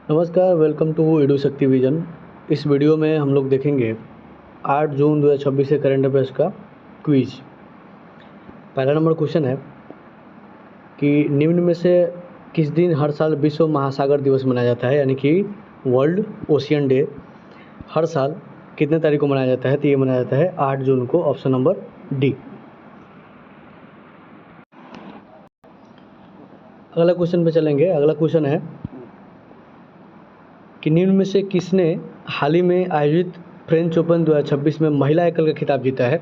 नमस्कार, welcome to edu शक्ति vision. इस वीडियो में हम लोग देखेंगे 8 जून 2026 से करंट अफेयर्स का क्विज। पहला नंबर क्वेश्चन है कि निम्न में से किस दिन हर साल विश्व महासागर दिवस मनाया जाता है, यानी कि वर्ल्ड ओशियन डे हर साल कितने तारीख को मनाया जाता है? तो ये मनाया जाता है 8 जून को, ऑप्शन नंबर डी। अगला क्वेश्चन पे चलेंगे। अगला क्वेश्चन है कि निम्न में से किसने हाल ही में आयोजित फ्रेंच ओपन 2026 में महिला एकल का खिताब जीता है?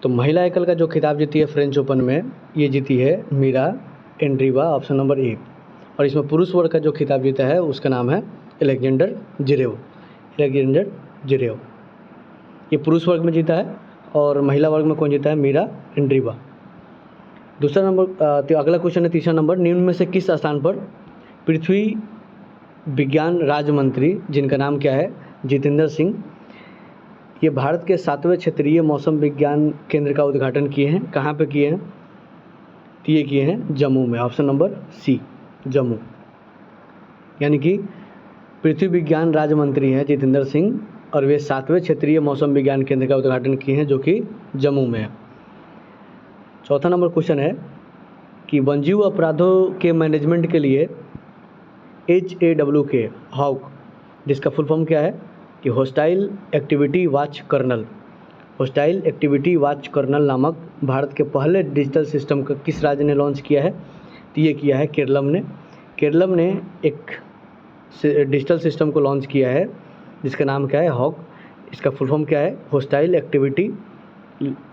तो महिला एकल का जो खिताब जीती है फ्रेंच ओपन में, ये जीती है मीरा एंड्रीवा, ऑप्शन नंबर ए। और इसमें पुरुष वर्ग का जो खिताब जीता है उसका नाम है अलेक्जेंडर जिरेव। अलेक्जेंडर जिरेव ये पुरुष वर्ग में जीता है, और महिला वर्ग में कौन जीता है? Mirra Andreeva. दूसरा नंबर तो अगला क्वेश्चन है तीसरा नंबर, निम्न में से किस स्थान पर पृथ्वी विज्ञान राज्य मंत्री, जिनका नाम क्या है? जितेंद्र सिंह, ये भारत के 7वें क्षेत्रीय मौसम विज्ञान केंद्र का उद्घाटन किए हैं। कहाँ पे किए हैं? तो ये किए हैं जम्मू में, ऑप्शन नंबर सी, जम्मू। यानी कि पृथ्वी विज्ञान राज्य मंत्री हैं जितेंद्र सिंह, और वे 7वें क्षेत्रीय मौसम विज्ञान केंद्र का उद्घाटन किए हैं, जो कि जम्मू में है। चौथा नंबर क्वेश्चन है कि वन्यजीव अपराधों के मैनेजमेंट के लिए HAWK हॉक, जिसका फुल फॉर्म क्या है? कि hostile activity watch kernel. Hostile activity watch kernel नामक भारत के पहले डिजिटल सिस्टम का किस राज्य ने लॉन्च किया है? तो ये किया है केरलम ने। केरलम ने एक डिजिटल सिस्टम को लॉन्च किया है जिसका नाम क्या है? हॉक। इसका फुल फॉर्म क्या है? Hostile activity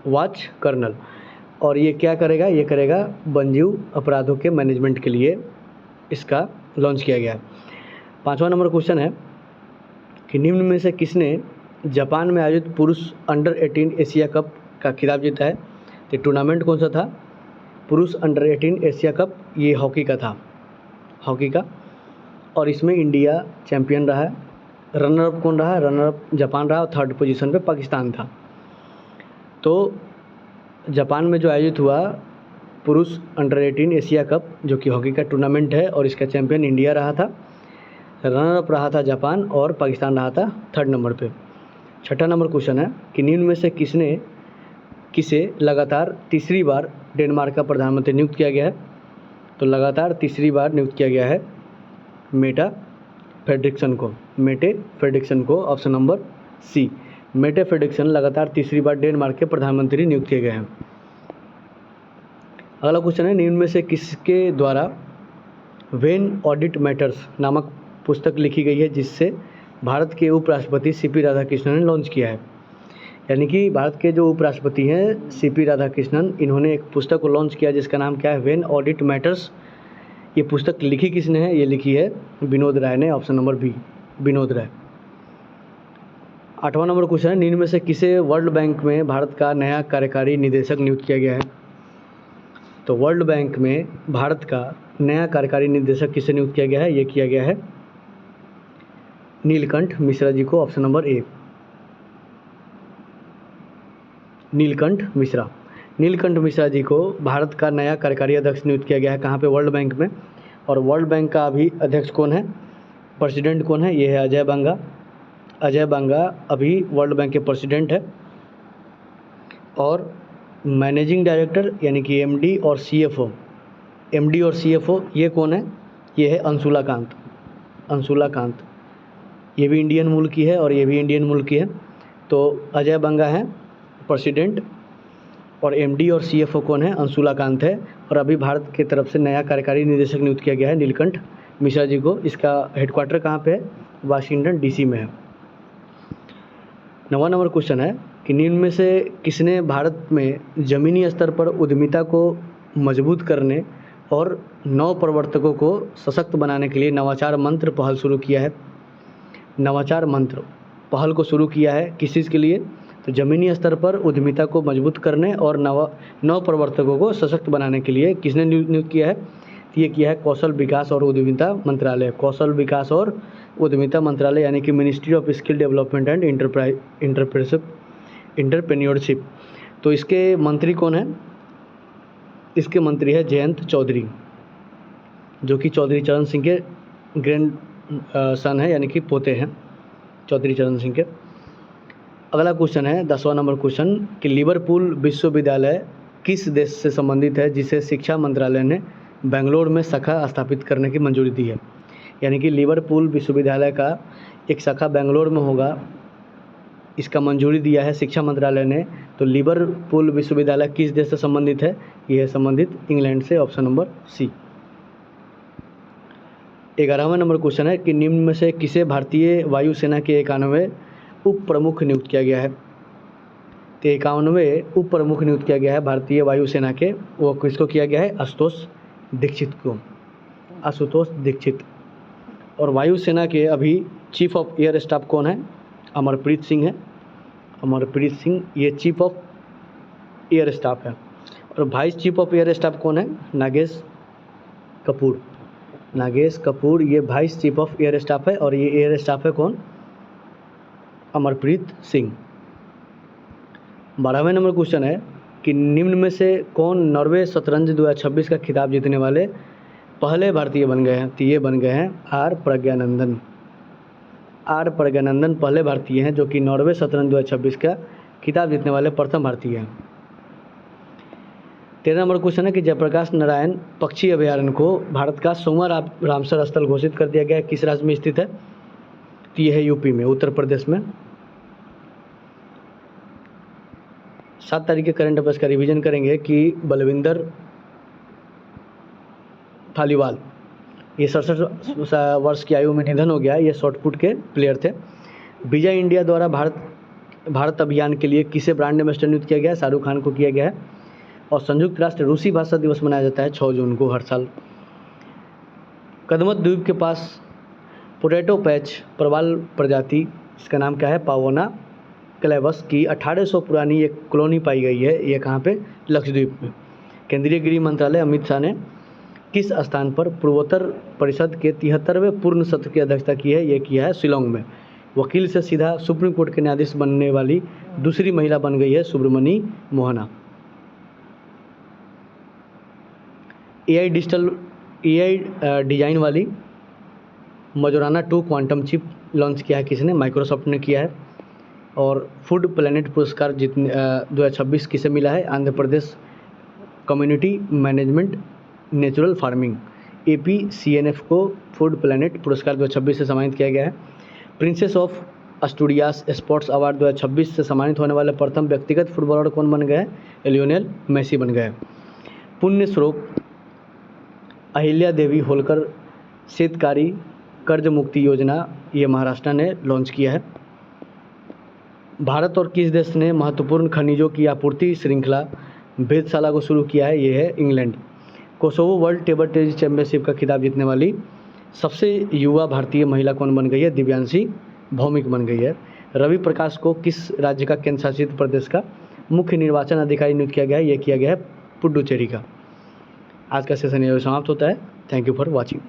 watch kernel. और ये क्या करेगा? ये करेगा वन्यजीव अपराधों के मैनेजमेंट के लिए इसका लॉन्च किया गया है। पांचवा नंबर क्वेश्चन है कि निम्न में से किसने जापान में आयोजित पुरुष अंडर 18 एशिया कप का खिताब जीता है? तो टूर्नामेंट कौन सा था? पुरुष अंडर 18 एशिया कप, ये हॉकी का था, हॉकी का। और इसमें इंडिया चैंपियन रहा है। रनर अप कौन रहा? रनर अप जापान रहा, और थर्ड पोजीशन पे पाकिस्तान था। तो जापान में जो आयोजित हुआ पुरुष अंडर 18 एशिया कप, जो कि हॉकी का टूर्नामेंट है, और इसका चैंपियन इंडिया रहा था, रनर अप रहा था जापान, और पाकिस्तान रहा था थर्ड नंबर पे। छठा नंबर क्वेश्चन है कि निम्न में से किसे लगातार तीसरी बार डेनमार्क का प्रधानमंत्री नियुक्त किया गया है? तो लगातार तीसरी बार नियुक्त किया गया है मेटा फ्रेडरिक्सन को, मेटे फ्रेडरिक्सन को, option number C. Mette Frederiksen लगातार तीसरी बार डेनमार्क के प्रधानमंत्री नियुक्त किए गए हैं। अगला क्वेश्चन है निम्न में से किसके द्वारा व्हेन ऑडिट मैटर्स नामक पुस्तक लिखी गई है, जिससे भारत के उपराष्ट्रपति CP राधाकृष्णन ने लॉन्च किया है? यानी कि भारत के जो उपराष्ट्रपति हैं CP राधाकृष्णन, इन्होंने एक पुस्तक को लॉन्च किया जिसका नाम क्या है? When audit matters. ये पुस्तक लिखी किसने है? ये लिखी है विनोद राय ने, option number B, Vinod Rai. आठवां नंबर क्वेश्चन है निम्न में से किसे वर्ल्ड बैंक में भारत का नया कार्यकारी निदेशक नियुक्त किया गया है? तो वर्ल्ड बैंक में भारत का नया कार्यकारी निदेशक किसे नियुक्त किया गया है? ये किया गया है नीलकंठ मिश्रा जी को, option number A, Neelkanth Mishra. Neelkanth Mishra ji को भारत का नया कार्यकारी अध्यक्ष नियुक्त किया गया है। कहाँ पे? वर्ल्ड बैंक में। और वर्ल्ड बैंक का अभी अध्यक्ष कौन है? प्रेसिडेंट कौन है? ये है अजय बांगा। अजय बांगा अभी वर्ल्ड बैंक के प्रेसिडेंट है। और मैनेजिंग डायरेक्टर यानी कि MD और CFO, MD और CFO ये कौन है? ये है अंशुला कांत। अंशुला कांत ये भी इंडियन मूल की है, और ये भी इंडियन मूल की है। तो अजय बांगा है प्रेसिडेंट, और MD और CFO कौन है? अंशुला कांत है। और अभी भारत की तरफ से नया कार्यकारी निदेशक नियुक्त किया गया है नीलकंठ मिश्रा जी को। इसका हेडक्वार्टर कहाँ पे है? वाशिंगटन DC में है। नवा नंबर क्वेश्चन है कि निम्न में से किसने भारत में ज़मीनी स्तर पर उद्यमिता को मजबूत करने और नव प्रवर्तकों को सशक्त बनाने के लिए नवाचार मंत्र पहल शुरू किया है? नवाचार मंत्र पहल को शुरू किया है किस चीज़ के लिए? तो ज़मीनी स्तर पर उद्यमिता को मजबूत करने और नव प्रवर्तकों को सशक्त बनाने के लिए किसने नियुक्त किया है? तो ये किया है कौशल विकास और उद्यमिता मंत्रालय। कौशल विकास और उद्यमिता मंत्रालय यानी कि ministry of skill development and entrepreneurship. तो इसके मंत्री कौन है? इसके मंत्री है जयंत चौधरी, जो कि चौधरी चरण सिंह के सन है, यानी कि पोते हैं चौधरी चरण सिंह के। अगला क्वेश्चन है 10वां नंबर क्वेश्चन कि लिवरपूल विश्वविद्यालय किस देश से संबंधित है जिसे शिक्षा मंत्रालय ने बेंगलोर में शाखा स्थापित करने की मंजूरी दी है। यानी कि लिवरपूल विश्वविद्यालय का एक शाखा बेंगलोर में होगा, इसका मंजूरी दिया है शिक्षा मंत्रालय ने। तो लिवरपूल विश्वविद्यालय किस देश से संबंधित है? यह है संबंधित इंग्लैंड से, ऑप्शन नंबर सी। 11वां नंबर क्वेश्चन है कि निम्न में से किसे भारतीय वायुसेना के 91वें उप प्रमुख नियुक्त किया गया है। तो 91वें उप प्रमुख नियुक्त किया गया है भारतीय वायुसेना के, वो किसको किया गया है? आशुतोष दीक्षित को, आशुतोष दीक्षित। और वायुसेना के अभी चीफ ऑफ एयर स्टाफ कौन है? अमरप्रीत सिंह है, अमरप्रीत सिंह ये चीफ ऑफ एयर स्टाफ है। और vice chief of air staff कौन है? नागेश कपूर, नागेश कपूर ये vice chief of air staff है। और ये एयर स्टाफ है कौन? अमरप्रीत सिंह। 12वें नंबर क्वेश्चन है कि निम्न में से कौन नॉर्वे शतरंज 2026 का खिताब जीतने वाले पहले भारतीय बन गए हैं? तो ये बन गए हैं आर प्रज्ञानंदन। आर प्रज्ञानंदन पहले भारतीय हैं जो कि नॉर्वे शतरंज 2026 का खिताब जीतने वाले प्रथम भारतीय हैं। 13 नंबर क्वेश्चन है कि जयप्रकाश नारायण पक्षी अभयारण्य को भारत का 100वां रामसर स्थल घोषित कर दिया गया है, किस राज्य में स्थित है? तो ये है यूपी में, उत्तर प्रदेश में। 7 तारीख के करंट अफेयर्स का रिवीजन करेंगे कि बलविंदर थालीवाल ये 67 वर्ष की आयु में निधन हो गया। ये शॉटपुट के प्लेयर थे। विजय इंडिया द्वारा भारत अभियान के लिए किसे ब्रांड एम्बेसडर नियुक्त किया गया है? शाहरुख खान को किया गया है। और संयुक्त राष्ट्र रूसी भाषा दिवस मनाया जाता है 6 जून को हर साल। कदमत द्वीप के पास पोटैटो पैच प्रवाल प्रजाति, इसका नाम क्या है? पावोना क्लेवस की 1800 पुरानी एक कॉलोनी पाई गई है। ये कहाँ पे? लक्षद्वीप में। केंद्रीय गृह मंत्रालय अमित शाह ने किस स्थान पर पूर्वोत्तर परिषद के 73वें पूर्ण सत्र की अध्यक्षता की है? ये किया है शिलोंग में। वकील से सीधा सुप्रीम कोर्ट के न्यायाधीश बनने वाली दूसरी महिला बन गई है सुब्रमणी मोहना। एआई डिजाइन वाली मजोराना 2 क्वांटम चिप लॉन्च किया है किसने? माइक्रोसॉफ्ट ने किया है। और फूड प्लैनेट पुरस्कार 2026 किसे मिला है? Andhra Pradesh community management natural farming APCNF को फूड प्लैनेट पुरस्कार 2026 से सम्मानित किया गया है। Princess of Asturias sports award 2026 से सम्मानित होने वाले प्रथम व्यक्तिगत फुटबॉलर कौन बन गए? लियोनेल मेसी बन गए। पुण्य श्लोक अहिल्या देवी होलकर शेतकारी कर्ज मुक्ति योजना ये महाराष्ट्र ने लॉन्च किया है। भारत और किस देश ने महत्वपूर्ण खनिजों की आपूर्ति श्रृंखला वेधशाला को शुरू किया है? ये है England. Kosovo world table tennis championship का खिताब जीतने वाली सबसे युवा भारतीय महिला कौन बन गई है? दिव्यांशी भौमिक बन गई है। रवि प्रकाश को किस राज्य का केंद्र शासित प्रदेश का मुख्य निर्वाचन अधिकारी नियुक्त किया गया है? ये किया गया है पुडुचेरी का। आज का सेशन यही समाप्त होता है। Thank you for watching.